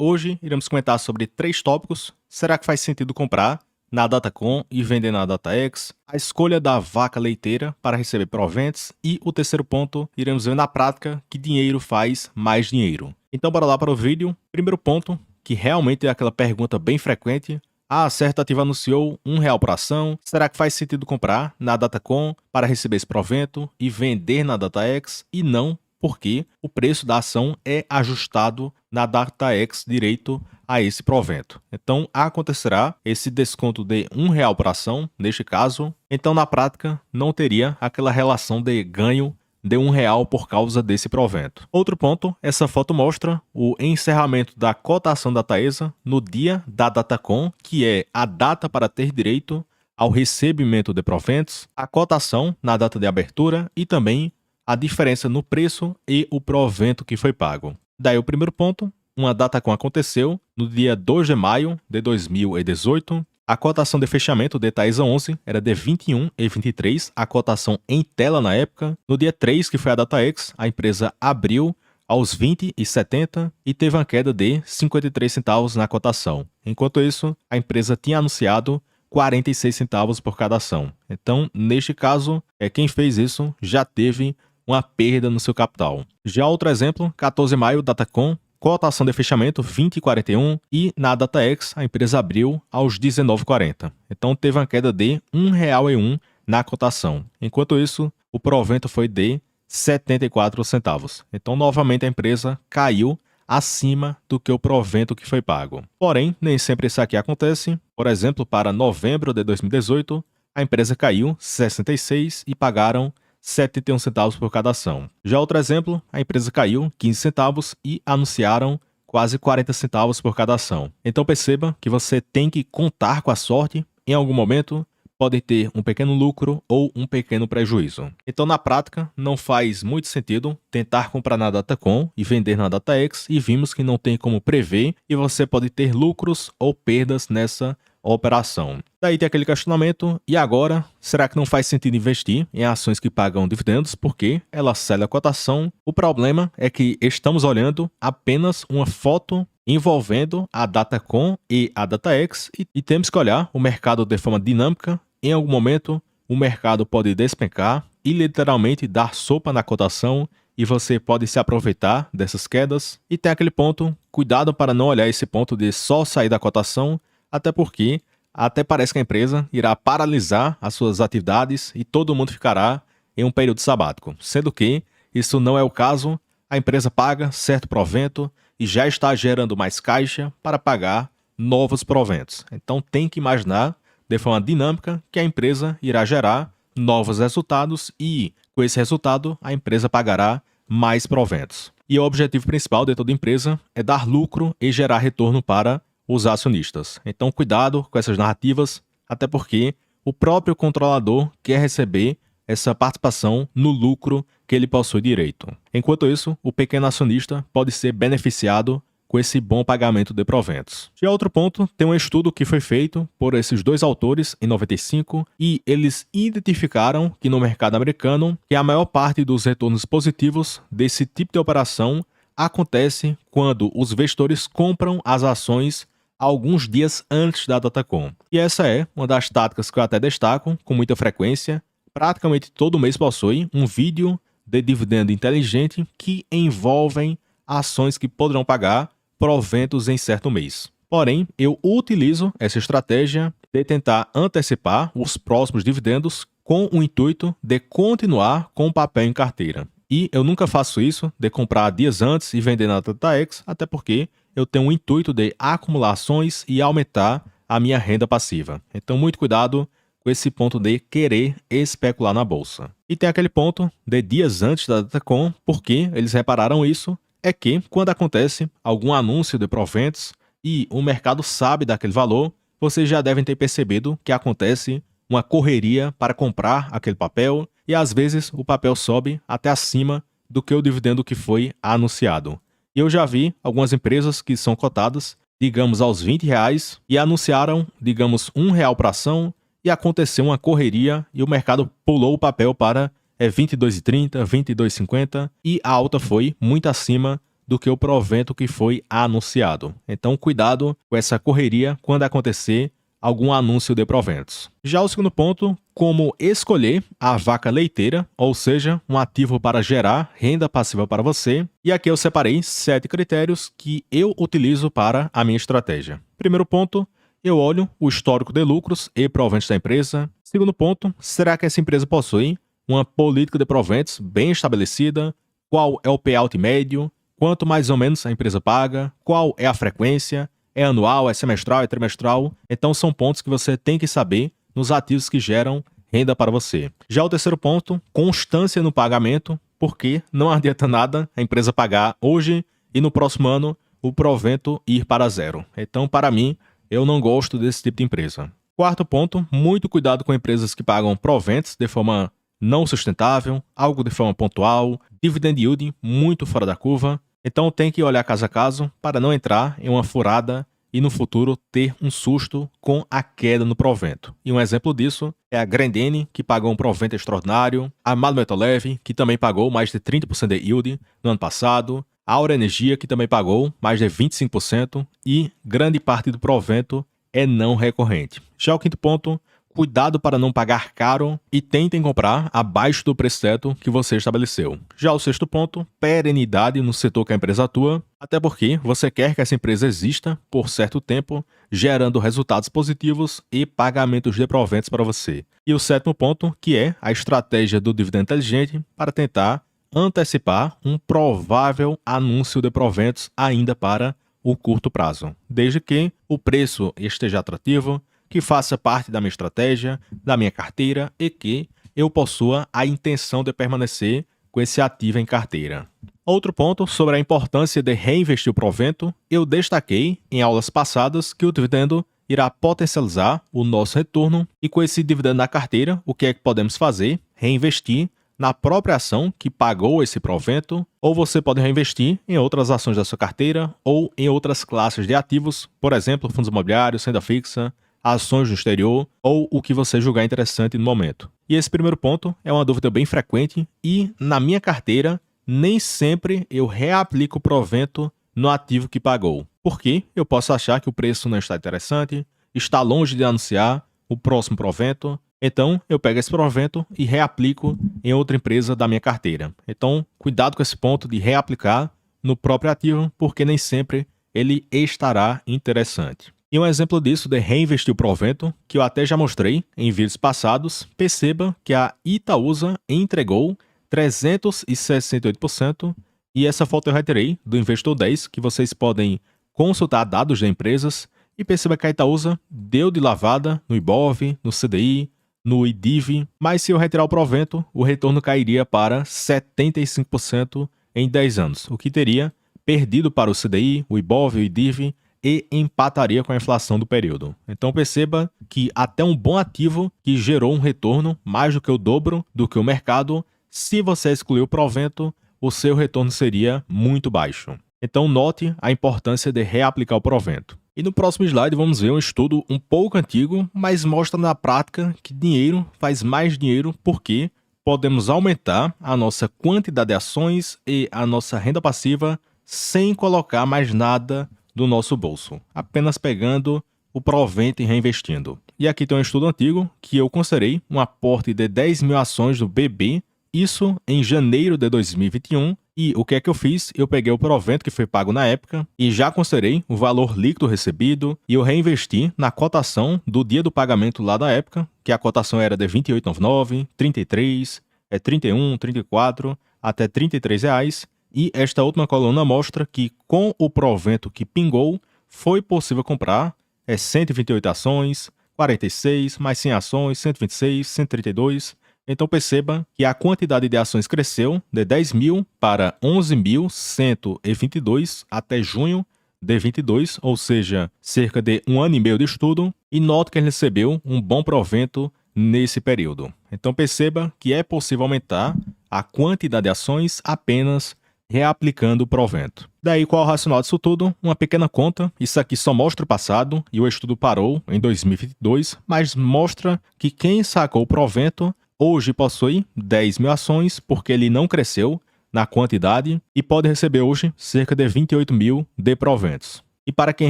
Hoje iremos comentar sobre 3 tópicos. Será que faz sentido comprar na Datacom e vender na DataX? A escolha da vaca leiteira para receber proventos. E o terceiro ponto, iremos ver na prática que dinheiro faz mais dinheiro. Então bora lá para o vídeo. Primeiro ponto, que realmente é aquela pergunta bem frequente. A Certativa anunciou R$1 por ação. Será que faz sentido comprar na Datacom para receber esse provento e vender na DataX? E não, porque o preço da ação é ajustado na DataX direito a esse provento. Então acontecerá esse desconto de R$1 por ação, neste caso. Então na prática não teria aquela relação de ganho de R$1 por causa desse provento. Outro ponto, essa foto mostra o encerramento da cotação da Taesa no dia da Datacom, que é a data para ter direito ao recebimento de proventos, a cotação na data de abertura e também a diferença no preço e o provento que foi pago. Daí o primeiro ponto, uma Datacom aconteceu no dia 2 de maio de 2018. A cotação de fechamento de Taesa 11 era de 21,23, a cotação em tela na época. No dia 3, que foi a DataX, a empresa abriu aos 20,70 e teve uma queda de 53 centavos na cotação. Enquanto isso, a empresa tinha anunciado 46 centavos por cada ação. Então, neste caso, quem fez isso já teve uma perda no seu capital. Já outro exemplo, 14 de maio, Datacom, cotação de fechamento 20,41 e na DataX a empresa abriu aos 19,40. Então teve uma queda de R$1,01 na cotação. Enquanto isso, o provento foi de 74 centavos. Então novamente a empresa caiu acima do que o provento que foi pago. Porém, nem sempre isso aqui acontece. Por exemplo, para novembro de 2018, a empresa caiu 66 e pagaram 71 centavos por cada ação. Já outro exemplo, a empresa caiu 15 centavos e anunciaram quase 40 centavos por cada ação. Então perceba que você tem que contar com a sorte. Em algum momento pode ter um pequeno lucro ou um pequeno prejuízo. Então na prática não faz muito sentido tentar comprar na Datacom e vender na DataX, e vimos que não tem como prever e você pode ter lucros ou perdas nessa operação. Daí tem aquele questionamento, e agora, será que não faz sentido investir em ações que pagam dividendos porque ela cede a cotação? O problema é que estamos olhando apenas uma foto envolvendo a Datacom e a DataX e temos que olhar o mercado de forma dinâmica. Em algum momento, o mercado pode despencar e literalmente dar sopa na cotação e você pode se aproveitar dessas quedas. E tem aquele ponto, cuidado para não olhar esse ponto de só sair da cotação, até porque até parece que a empresa irá paralisar as suas atividades e todo mundo ficará em um período sabático, sendo que isso não é o caso. A empresa paga certo provento e já está gerando mais caixa para pagar novos proventos. Então tem que imaginar de forma dinâmica que a empresa irá gerar novos resultados e com esse resultado a empresa pagará mais proventos. E o objetivo principal de toda empresa é dar lucro e gerar retorno para os acionistas. Então cuidado com essas narrativas, até porque o próprio controlador quer receber essa participação no lucro que ele possui direito. Enquanto isso, o pequeno acionista pode ser beneficiado com esse bom pagamento de proventos. Já outro ponto, tem um estudo que foi feito por esses dois autores em 95 e eles identificaram que no mercado americano que a maior parte dos retornos positivos desse tipo de operação acontece quando os investidores compram as ações alguns dias antes da Datacom. E essa é uma das táticas que eu até destaco com muita frequência. Praticamente todo mês possui um vídeo de dividendo inteligente que envolvem ações que poderão pagar proventos em certo mês. Porém, eu utilizo essa estratégia de tentar antecipar os próximos dividendos com o intuito de continuar com o papel em carteira. E eu nunca faço isso de comprar dias antes e vender na DataX, até porque eu tenho o intuito de acumular ações e aumentar a minha renda passiva. Então muito cuidado com esse ponto de querer especular na bolsa. E tem aquele ponto de dias antes da Datacom, porque eles repararam isso, é que quando acontece algum anúncio de proventos e o mercado sabe daquele valor, vocês já devem ter percebido que acontece uma correria para comprar aquele papel e às vezes o papel sobe até acima do que o dividendo que foi anunciado. E eu já vi algumas empresas que são cotadas, digamos, aos R$20 e anunciaram, digamos, R$1 por ação e aconteceu uma correria e o mercado pulou o papel para 22,30, 22,50 e a alta foi muito acima do que o provento que foi anunciado. Então, cuidado com essa correria quando acontecer algum anúncio de proventos. Já o segundo ponto, como escolher a vaca leiteira, ou seja, um ativo para gerar renda passiva para você. E aqui eu separei 7 critérios que eu utilizo para a minha estratégia. Primeiro ponto, eu olho o histórico de lucros e proventos da empresa. Segundo ponto, será que essa empresa possui uma política de proventos bem estabelecida? Qual é o payout médio? Quanto mais ou menos a empresa paga? Qual é a frequência? É anual, é semestral, é trimestral? Então são pontos que você tem que saber nos ativos que geram renda para você. Já o terceiro ponto, constância no pagamento, porque não adianta nada a empresa pagar hoje e no próximo ano o provento ir para zero. Então, para mim, eu não gosto desse tipo de empresa. Quarto ponto, muito cuidado com empresas que pagam proventos de forma não sustentável, algo de forma pontual, dividend yield muito fora da curva. Então tem que olhar caso a caso para não entrar em uma furada e no futuro ter um susto com a queda no provento. E um exemplo disso é a Grendene, que pagou um provento extraordinário, a Malumetoleve, que também pagou mais de 30% de yield no ano passado, a Aura Energia, que também pagou mais de 25%, e grande parte do provento é não recorrente. Já o quinto ponto, cuidado para não pagar caro e tentem comprar abaixo do preço teto que você estabeleceu. Já o sexto ponto, perenidade no setor que a empresa atua, até porque você quer que essa empresa exista por certo tempo, gerando resultados positivos e pagamentos de proventos para você. E o sétimo ponto, que é a estratégia do dividendo inteligente para tentar antecipar um provável anúncio de proventos ainda para o curto prazo, desde que o preço esteja atrativo, que faça parte da minha estratégia, da minha carteira e que eu possua a intenção de permanecer com esse ativo em carteira. Outro ponto sobre a importância de reinvestir o provento, eu destaquei em aulas passadas que o dividendo irá potencializar o nosso retorno e com esse dividendo na carteira, o que é que podemos fazer? Reinvestir na própria ação que pagou esse provento, ou você pode reinvestir em outras ações da sua carteira ou em outras classes de ativos, por exemplo, fundos imobiliários, renda fixa, ações no exterior ou o que você julgar interessante no momento. E esse primeiro ponto é uma dúvida bem frequente e, na minha carteira, nem sempre eu reaplico o provento no ativo que pagou. Porque eu posso achar que o preço não está interessante, está longe de anunciar o próximo provento, então eu pego esse provento e reaplico em outra empresa da minha carteira. Então, cuidado com esse ponto de reaplicar no próprio ativo, porque nem sempre ele estará interessante. E um exemplo disso de reinvestir o provento, que eu até já mostrei em vídeos passados, perceba que a Itaúsa entregou 368% e essa foto eu retirei do Investor 10, que vocês podem consultar dados de empresas e perceba que a Itaúsa deu de lavada no IBOV, no CDI, no IDIV, mas se eu retirar o provento, o retorno cairia para 75% em 10 anos, o que teria perdido para o CDI, o IBOV, o IDIV, e empataria com a inflação do período. Então perceba que até um bom ativo que gerou um retorno mais do que o dobro do que o mercado, se você excluir o provento, o seu retorno seria muito baixo. Então note a importância de reaplicar o provento. E no próximo slide vamos ver um estudo um pouco antigo, mas mostra na prática que dinheiro faz mais dinheiro porque podemos aumentar a nossa quantidade de ações e a nossa renda passiva sem colocar mais nada do nosso bolso, apenas pegando o provento e reinvestindo. E aqui tem um estudo antigo que eu considerei um aporte de 10 mil ações do BB, isso em janeiro de 2021, e o que é que eu fiz? Eu peguei o provento que foi pago na época e já considerei o valor líquido recebido e eu reinvesti na cotação do dia do pagamento lá da época, que a cotação era de R$ 28,99, 33, 31, 34, até R$ 33 reais. E esta última coluna mostra que com o provento que pingou, foi possível comprar 128 ações, 46, mais 100 ações, 126, 132. Então perceba que a quantidade de ações cresceu de 10 mil para 11.122 até junho de 22, ou seja, cerca de 1 ano e meio de estudo, e note que ele recebeu um bom provento nesse período. Então perceba que é possível aumentar a quantidade de ações apenas reaplicando o provento. Daí qual é o racional disso tudo? Uma pequena conta, isso aqui só mostra o passado e o estudo parou em 2022, mas mostra que quem sacou o provento hoje possui 10 mil ações porque ele não cresceu na quantidade e pode receber hoje cerca de 28 mil de proventos. E para quem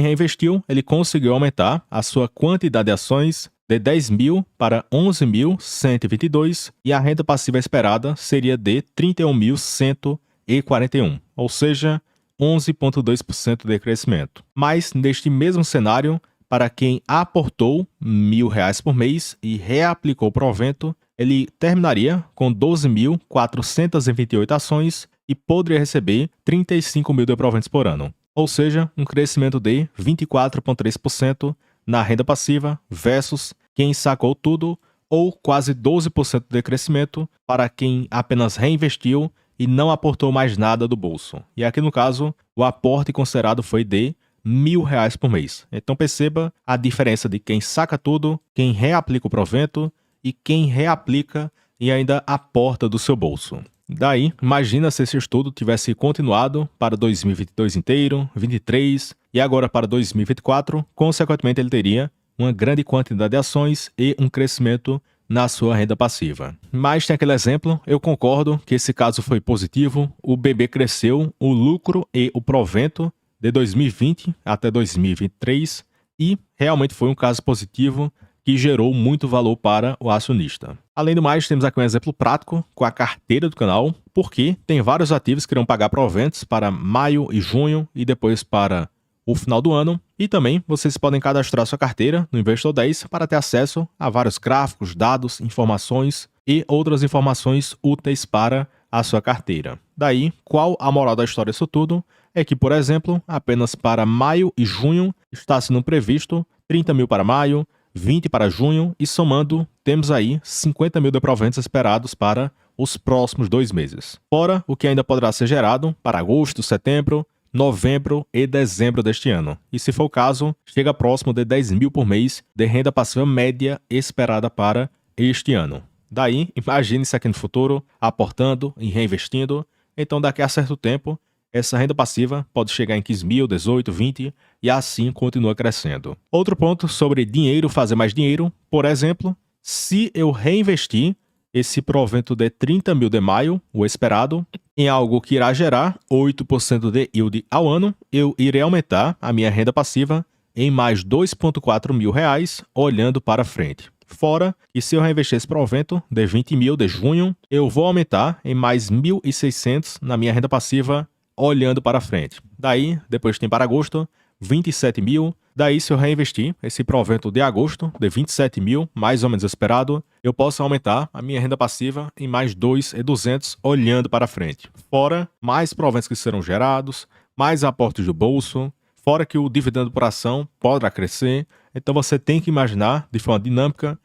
reinvestiu, ele conseguiu aumentar a sua quantidade de ações de 10 mil para 11.122 e a renda passiva esperada seria de 31.141, ou seja, 11,2% de crescimento. Mas neste mesmo cenário, para quem aportou R$1.000 por mês e reaplicou o provento, ele terminaria com 12.428 ações e poderia receber 35 mil de proventos por ano, ou seja, um crescimento de 24,3% na renda passiva versus quem sacou tudo, ou quase 12% de crescimento para quem apenas reinvestiu e não aportou mais nada do bolso. E aqui no caso, o aporte considerado foi de R$1.000 por mês. Então perceba a diferença de quem saca tudo, quem reaplica o provento e quem reaplica e ainda aporta do seu bolso. Daí, imagina se esse estudo tivesse continuado para 2022 inteiro, 2023 e agora para 2024, consequentemente ele teria uma grande quantidade de ações e um crescimento na sua renda passiva. Mas tem aquele exemplo, eu concordo que esse caso foi positivo, o BB cresceu, o lucro e o provento de 2020 até 2023 e realmente foi um caso positivo que gerou muito valor para o acionista. Além do mais, temos aqui um exemplo prático com a carteira do canal, porque tem vários ativos que irão pagar proventos para maio e junho e depois para o final do ano. E também vocês podem cadastrar sua carteira no Investor 10 para ter acesso a vários gráficos, dados, informações e outras informações úteis para a sua carteira. Daí, qual a moral da história disso tudo? É que, por exemplo, apenas para maio e junho está sendo previsto 30 mil para maio, 20 para junho e somando, temos aí 50 mil de proventos esperados para os próximos 2 meses. Fora o que ainda poderá ser gerado para agosto, setembro, novembro e dezembro deste ano. E se for o caso, chega próximo de 10 mil por mês de renda passiva média esperada para este ano. Daí, imagine-se aqui no futuro, aportando e reinvestindo. Então, daqui a certo tempo, essa renda passiva pode chegar em 15 mil, 18, 20 e assim continua crescendo. Outro ponto sobre dinheiro fazer mais dinheiro, por exemplo, se eu reinvestir esse provento de 30 mil de maio, o esperado, em algo que irá gerar 8% de yield ao ano, eu irei aumentar a minha renda passiva em mais 2,4 mil reais olhando para frente. Fora que se eu reinvestir esse provento de 20 mil de junho, eu vou aumentar em mais 1.600 na minha renda passiva olhando para frente. Daí, depois tem para agosto, 27 mil. Daí, se eu reinvestir esse provento de agosto, de 27 mil, mais ou menos esperado, eu posso aumentar a minha renda passiva em mais 2.200 olhando para frente. Fora mais proventos que serão gerados, mais aportes do bolso, fora que o dividendo por ação poderá crescer. Então você tem que imaginar de forma dinâmica